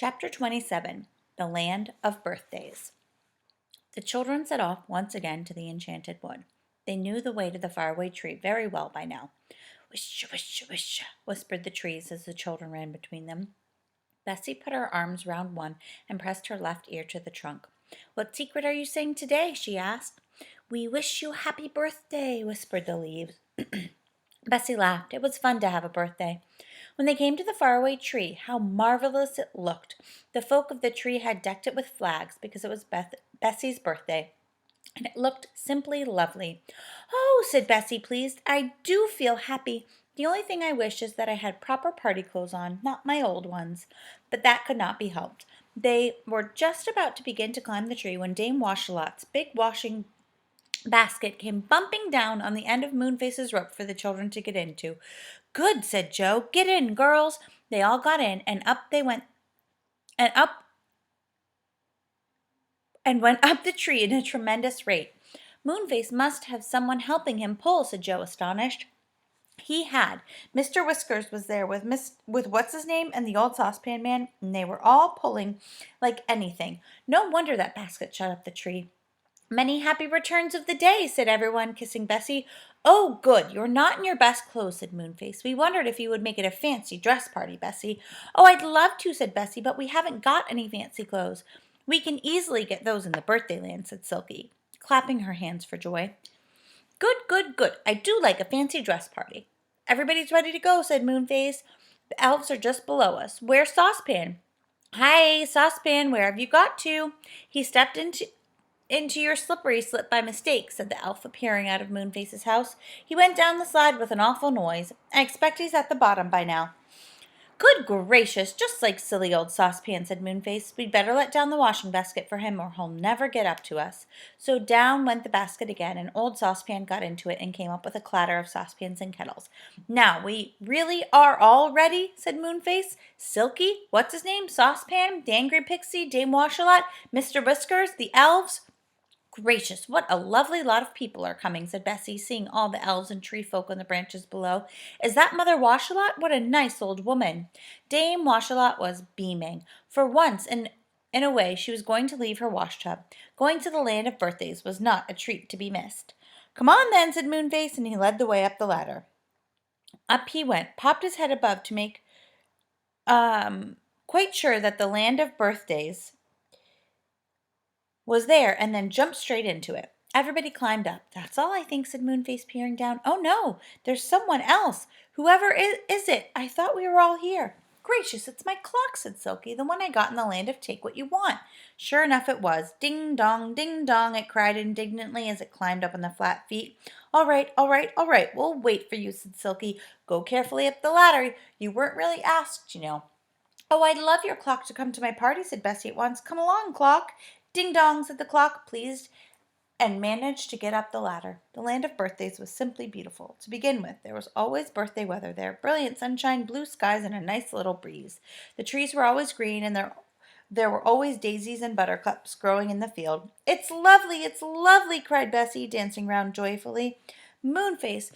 Chapter 27 The Land of Birthdays. The children set off once again to the Enchanted Wood. They knew the way to the faraway tree very well by now. Wish, wish, wish, whispered the trees as the children ran between them. Bessie put her arms round one and pressed her left ear to the trunk. What secret are you saying today? She asked. We wish you happy birthday, whispered the leaves. Bessie laughed. It was fun to have a birthday. When they came to the faraway tree, how marvelous it looked. The folk of the tree had decked it with flags because it was Bessie's birthday, and it looked simply lovely. Oh, said Bessie, pleased. I do feel happy. The only thing I wish is that I had proper party clothes on, not my old ones. But that could not be helped. They were just about to begin to climb the tree when Dame Washalot's big washing basket came bumping down on the end of Moonface's rope for the children to get into. Good, said Joe. Get in, girls. They all got in, and up they went, and went up the tree at a tremendous rate. Moonface must have someone helping him pull, said Joe, astonished. He had. Mr. Whiskers was there with what's-his-name and the old saucepan man, and they were all pulling like anything. No wonder that basket shut up the tree. Many happy returns of the day, said everyone, kissing Bessie. Oh, good, you're not in your best clothes, said Moonface. We wondered if you would make it a fancy dress party, Bessie. Oh, I'd love to, said Bessie, but we haven't got any fancy clothes. We can easily get those in the birthday land, said Silky, clapping her hands for joy. Good, good, good. I do like a fancy dress party. Everybody's ready to go, said Moonface. The elves are just below us. Where's Saucepan? Hi, Saucepan, where have you got to? He stepped into your slippery slip by mistake, said the elf, appearing out of Moonface's house. He went down the slide with an awful noise. I expect he's at the bottom by now. Good gracious, just like silly old Saucepan, said Moonface. We'd better let down the washing basket for him or he'll never get up to us. So down went the basket again, and old Saucepan got into it and came up with a clatter of saucepans and kettles. Now, we really are all ready, said Moonface. Silky, what's his name, Saucepan, the Angry Pixie, Dame Washalot, Mr. Whiskers, the elves. Gracious, what a lovely lot of people are coming, said Bessie, seeing all the elves and tree folk on the branches below. Is that Mother Washalot? What a nice old woman. Dame Washalot was beaming. For once, in a way, she was going to leave her washtub. Going to the land of birthdays was not a treat to be missed. Come on, then, said Moonface, and he led the way up the ladder. Up he went, popped his head above to make quite sure that the land of birthdays was there, and then jumped straight into it. Everybody climbed up. That's all, I think, said Moonface, peering down. Oh, no, there's someone else. Whoever is it? I thought we were all here. Gracious, it's my clock, said Silky, the one I got in the land of Take What You Want. Sure enough it was. Ding dong, it cried indignantly as it climbed up on the flat feet. All right, we'll wait for you, said Silky. Go carefully up the ladder. You weren't really asked, you know. Oh, I'd love your clock to come to my party, said Bessie at once. Come along, clock. Ding dong, said the clock, pleased, and managed to get up the ladder. The land of birthdays was simply beautiful. To begin with, there was always birthday weather there, brilliant sunshine, blue skies, and a nice little breeze. The trees were always green, and there were always daisies and buttercups growing in the field. It's lovely, cried Bessie, dancing round joyfully. Moonface,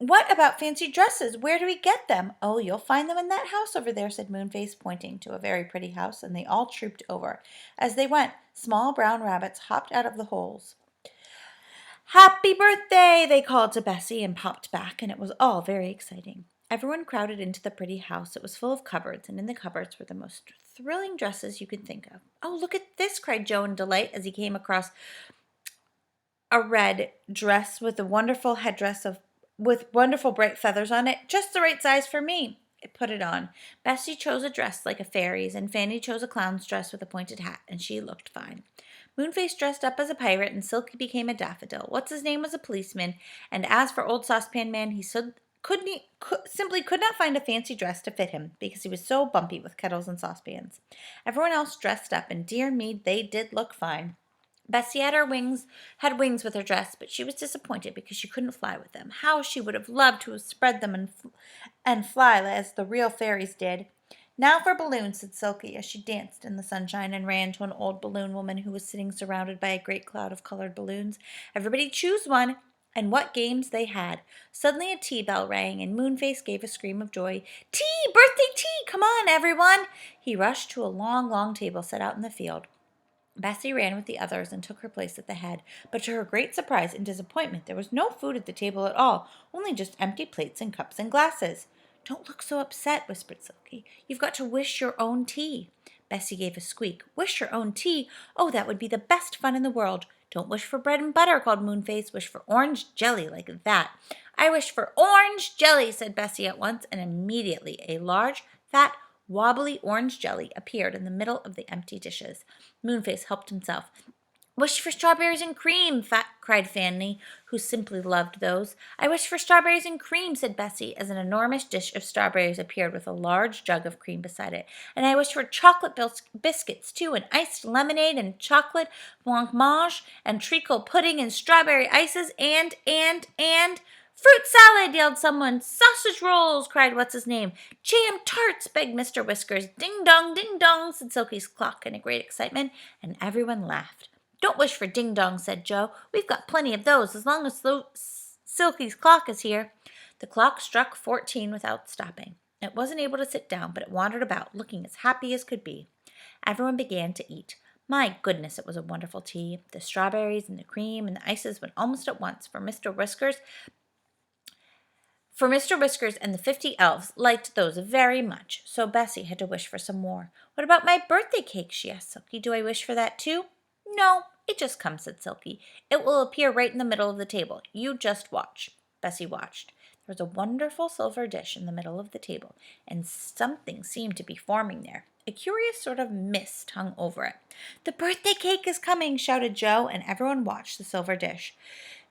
what about fancy dresses? Where do we get them? Oh, you'll find them in that house over there, said Moonface, pointing to a very pretty house, and they all trooped over. As they went, small brown rabbits hopped out of the holes. Happy birthday, they called to Bessie and popped back, and it was all very exciting. Everyone crowded into the pretty house. It was full of cupboards, and in the cupboards were the most thrilling dresses you could think of. Oh, look at this, cried Joe in delight as he came across a red dress with a wonderful headdress with wonderful bright feathers on it, just the right size for me. It put it on. Bessie chose a dress like a fairy's, and Fanny chose a clown's dress with a pointed hat, and she looked fine. Moonface dressed up as a pirate, and Silky became a daffodil. What's-his-name was a policeman, and as for old Saucepan Man, he simply could not find a fancy dress to fit him, because he was so bumpy with kettles and saucepans. Everyone else dressed up, and dear me, they did look fine. Bessie had wings with her dress, but she was disappointed because she couldn't fly with them. How she would have loved to have spread them and fly as the real fairies did. Now for balloons, said Silky as she danced in the sunshine and ran to an old balloon woman who was sitting surrounded by a great cloud of colored balloons. Everybody choose one. And what games they had! Suddenly a tea bell rang, and Moonface gave a scream of joy. Tea! Birthday tea! Come on, everyone! He rushed to a long, long table set out in the field. Bessie ran with the others and took her place at the head, but to her great surprise and disappointment there was no food at the table at all, only just empty plates and cups and glasses. Don't look so upset, whispered Silky. You've got to wish your own tea. Bessie gave a squeak. Wish your own tea? Oh, that would be the best fun in the world. Don't wish for bread and butter, called Moonface. Wish for orange jelly like that. I wish for orange jelly, said Bessie at once, and immediately a large, fat, wobbly orange jelly appeared in the middle of the empty dishes. Moonface helped himself. Wish for strawberries and cream, cried Fanny, who simply loved those. I wish for strawberries and cream, said Bessie, as an enormous dish of strawberries appeared with a large jug of cream beside it. And I wish for chocolate biscuits, too, and iced lemonade, and chocolate blancmange, and treacle pudding, and strawberry ices, and fruit salad, yelled someone. Sausage rolls, cried what's-his-name. Jam tarts, begged Mr. Whiskers. Ding dong, said Silky's clock in a great excitement, and everyone laughed. Don't wish for ding dong, said Joe. We've got plenty of those as long as Silky's clock is here. The clock struck 14 without stopping. It wasn't able to sit down, but it wandered about, looking as happy as could be. Everyone began to eat. My goodness, it was a wonderful tea. The strawberries and the cream and the ices went almost at once, for Mr. Whiskers and the 50 elves liked those very much, so Bessie had to wish for some more. What about my birthday cake? She asked Silky. Do I wish for that too? No, it just comes, said Silky. It will appear right in the middle of the table. You just watch. Bessie watched. There was a wonderful silver dish in the middle of the table, and something seemed to be forming there. A curious sort of mist hung over it. The birthday cake is coming, shouted Joe, and everyone watched the silver dish.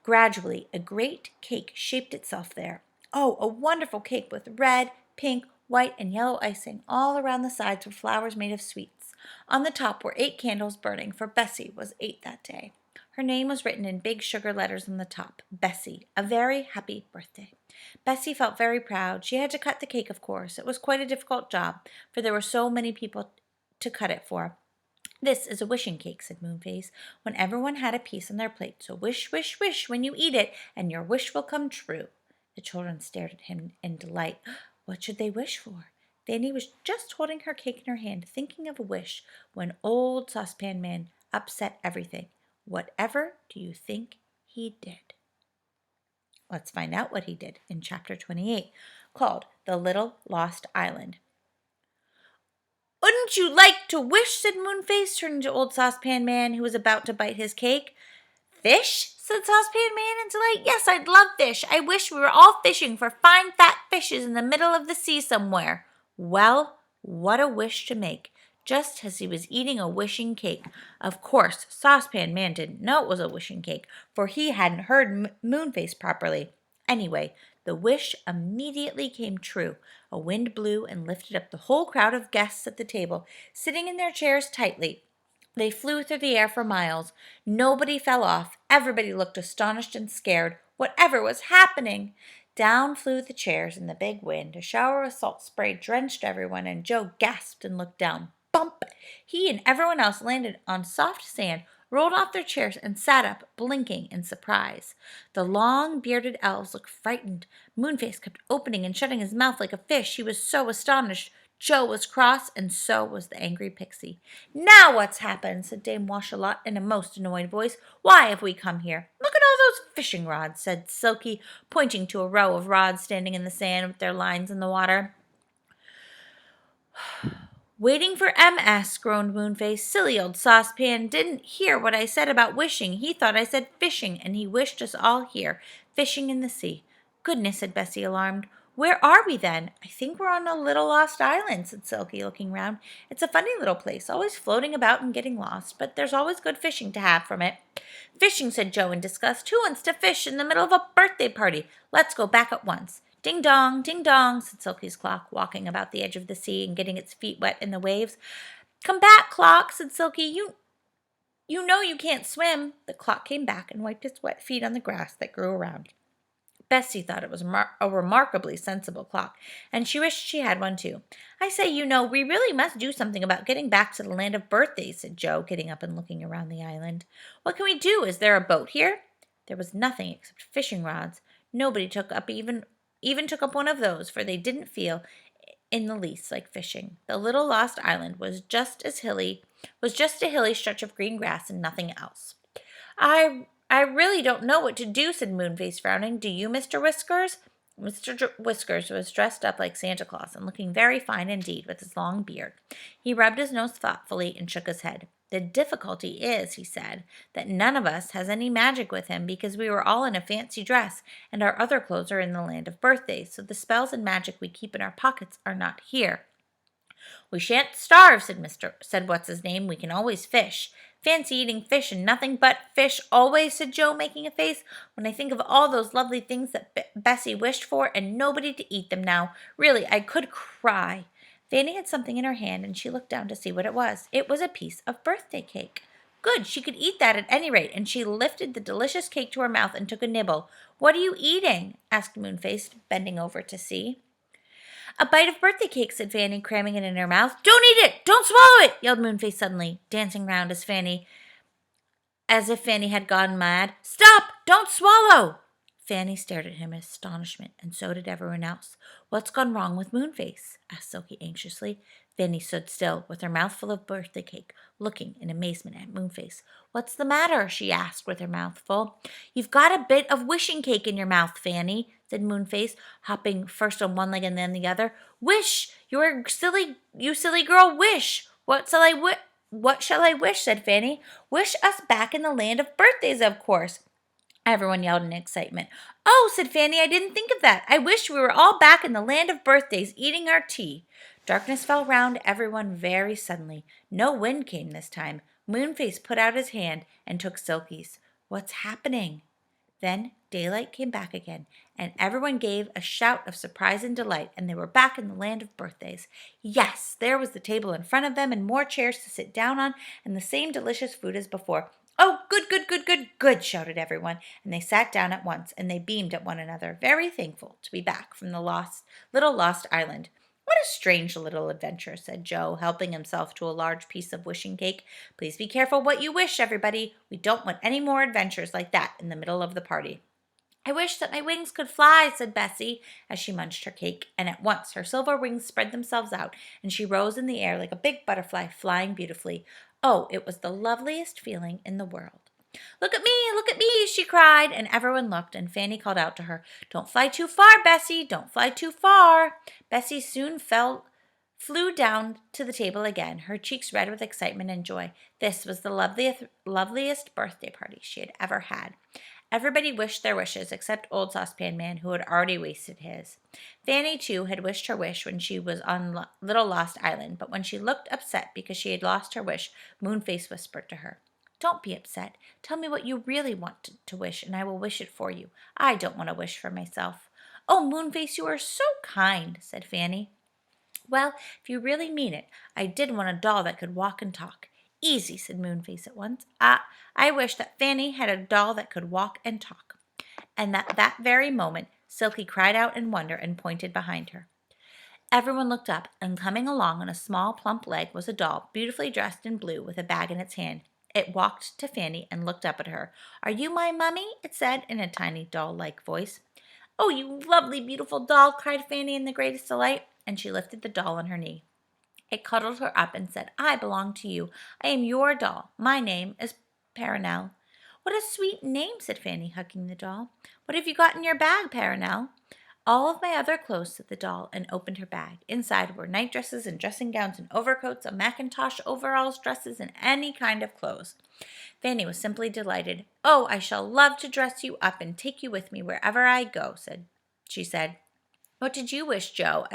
Gradually, a great cake shaped itself there. Oh, a wonderful cake with red, pink, white, and yellow icing. All around the sides were flowers made of sweets. On the top were 8 candles burning, for Bessie was 8 that day. Her name was written in big sugar letters on the top. Bessie, a very happy birthday. Bessie felt very proud. She had to cut the cake, of course. It was quite a difficult job, for there were so many people to cut it for. This is a wishing cake, said Moonface, when everyone had a piece on their plate. So wish, wish, wish when you eat it, and your wish will come true. The children stared at him in delight. What should they wish for? Fanny was just holding her cake in her hand, thinking of a wish, when old Saucepan Man upset everything. Whatever do you think he did? Let's find out what he did in Chapter 28, called The Little Lost Island. Wouldn't you like to wish, said Moonface, turning to old Saucepan Man, who was about to bite his cake. Fish? Said Saucepan Man in delight. Yes, I'd love fish. I wish we were all fishing for fine fat fishes in the middle of the sea somewhere. Well, what a wish to make, just as he was eating a wishing cake. Of course, Saucepan Man didn't know it was a wishing cake, for he hadn't heard Moonface properly. Anyway, the wish immediately came true. A wind blew and lifted up the whole crowd of guests at the table, sitting in their chairs tightly. They flew through the air for miles. Nobody fell off. Everybody looked astonished and scared. Whatever was happening? Down flew the chairs in the big wind. A shower of salt spray drenched everyone, and Joe gasped and looked down. Bump! He and everyone else landed on soft sand, rolled off their chairs, and sat up, blinking in surprise. The long, bearded elves looked frightened. Moonface kept opening and shutting his mouth like a fish. He was so astonished. Joe was cross, and so was the angry pixie. Now what's happened? Said Dame Washalot in a most annoyed voice. Why have we come here? Look at all those fishing rods, said Silky, pointing to a row of rods standing in the sand with their lines in the water. Waiting for MS, groaned Moonface. Silly old Saucepan didn't hear what I said about wishing. He thought I said fishing, and he wished us all here, fishing in the sea. Goodness, said Bessie, alarmed. Where are we, then? I think we're on a little lost island, said Silky, looking round. It's a funny little place, always floating about and getting lost, but there's always good fishing to have from it. Fishing, said Joe in disgust. Who wants to fish in the middle of a birthday party? Let's go back at once. Ding dong, said Silky's clock, walking about the edge of the sea and getting its feet wet in the waves. Come back, clock, said Silky. You know you can't swim. The clock came back and wiped its wet feet on the grass that grew around. Bessie thought it was a remarkably sensible clock, and she wished she had one too. I say, we really must do something about getting back to the land of birthdays, said Joe, getting up and looking around the island. What can we do? Is there a boat here? There was nothing except fishing rods. Nobody even took up one of those, for they didn't feel in the least like fishing. The little lost island was just a hilly stretch of green grass and nothing else. I really don't know what to do, said Moonface, frowning. Do you, Mr. Whiskers? Whiskers was dressed up like Santa Claus and looking very fine indeed with his long beard. He rubbed his nose thoughtfully and shook his head. The difficulty is, he said, that none of us has any magic with him because we were all in a fancy dress and our other clothes are in the land of birthdays, so the spells and magic we keep in our pockets are not here. We shan't starve, said what's his name. We can always fish. Fancy eating fish and nothing but fish always, said Joe, making a face. When I think of all those lovely things that Bessie wished for and nobody to eat them now, really, I could cry. Fanny had something in her hand and she looked down to see what it was. It was a piece of birthday cake. Good, she could eat that at any rate, and she lifted the delicious cake to her mouth and took a nibble. What are you eating? Asked Moonface, bending over to see. A bite of birthday cake, said Fanny, cramming it in her mouth. Don't eat it! Don't swallow it! Yelled Moonface suddenly, dancing round as if Fanny had gone mad. Stop! Don't swallow! Fanny stared at him in astonishment, and so did everyone else. What's gone wrong with Moonface? Asked Silky anxiously. Fanny stood still, with her mouth full of birthday cake, looking in amazement at Moonface. What's the matter? She asked, with her mouth full. You've got a bit of wishing cake in your mouth, Fanny, said Moonface, hopping first on one leg and then the other. Wish! You silly girl, wish! What shall I wish? Said Fanny. Wish us back in the land of birthdays, of course. Everyone yelled in excitement. Oh, said Fanny, I didn't think of that. I wish we were all back in the land of birthdays, eating our tea. Darkness fell round everyone very suddenly. No wind came this time. Moonface put out his hand and took Silky's. What's happening? Then daylight came back again, and everyone gave a shout of surprise and delight, and they were back in the land of birthdays. Yes, there was the table in front of them, and more chairs to sit down on, and the same delicious food as before. Oh, good, good, good, good, good, shouted everyone, and they sat down at once, and they beamed at one another, very thankful to be back from the little lost island. What a strange little adventure, said Joe, helping himself to a large piece of wishing cake. Please be careful what you wish, everybody. We don't want any more adventures like that in the middle of the party. I wish that my wings could fly, said Bessie, as she munched her cake, and at once her silver wings spread themselves out, and she rose in the air like a big butterfly, flying beautifully. Oh, it was the loveliest feeling in the world. Look at me, she cried, and everyone looked, and Fanny called out to her, Don't fly too far, Bessie, don't fly too far. Bessie soon flew down to the table again, her cheeks red with excitement and joy. This was the loveliest birthday party she had ever had. Everybody wished their wishes except Old Saucepan Man, who had already wasted his. Fanny, too, had wished her wish when she was on Little Lost Island, but when she looked upset because she had lost her wish, Moonface whispered to her, Don't be upset. Tell me what you really want to wish, and I will wish it for you. I don't want to wish for myself. Oh, Moonface, you are so kind, said Fanny. Well, if you really mean it, I did want a doll that could walk and talk. Easy, said Moonface at once. I wish that Fanny had a doll that could walk and talk. And at that very moment, Silky cried out in wonder and pointed behind her. Everyone looked up, and coming along on a small, plump leg was a doll, beautifully dressed in blue, with a bag in its hand. It walked to Fanny and looked up at her. Are you my mummy? It said in a tiny doll-like voice. Oh, you lovely, beautiful doll, cried Fanny in the greatest delight, and she lifted the doll on her knee. It cuddled her up and said, I belong to you. I am your doll. My name is Paranel. What a sweet name, said Fanny, hugging the doll. What have you got in your bag, Paranel? All of my other clothes, said the doll, and opened her bag. Inside were nightdresses and dressing gowns and overcoats, a mackintosh, overalls, dresses, and any kind of clothes. Fanny was simply delighted. Oh, I shall love to dress you up and take you with me wherever I go, she said. What did you wish, Joe?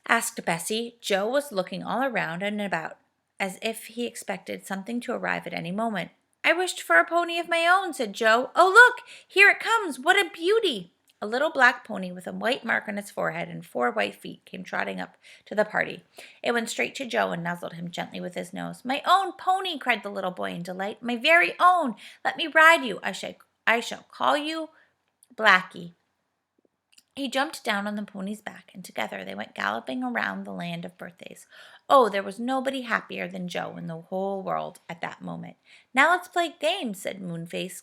Asked Bessie. Joe was looking all around and about, as if he expected something to arrive at any moment. I wished for a pony of my own, said Joe. Oh, look! Here it comes! What a beauty! A little black pony with a white mark on its forehead and 4 white feet came trotting up to the party. It went straight to Joe and nuzzled him gently with his nose. My own pony, cried the little boy in delight. My very own! Let me ride you. I shall call you Blackie. He jumped down on the pony's back, and together they went galloping around the land of birthdays. Oh, there was nobody happier than Joe in the whole world at that moment. Now let's play games, said Moonface,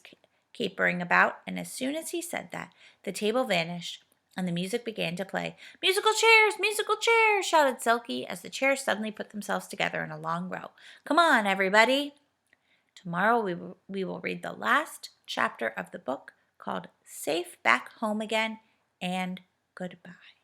capering about, and as soon as he said that, the table vanished and the music began to play. Musical chairs, shouted Silky as the chairs suddenly put themselves together in a long row. Come on, everybody. Tomorrow we will read the last chapter of the book called Safe Back Home Again, and goodbye.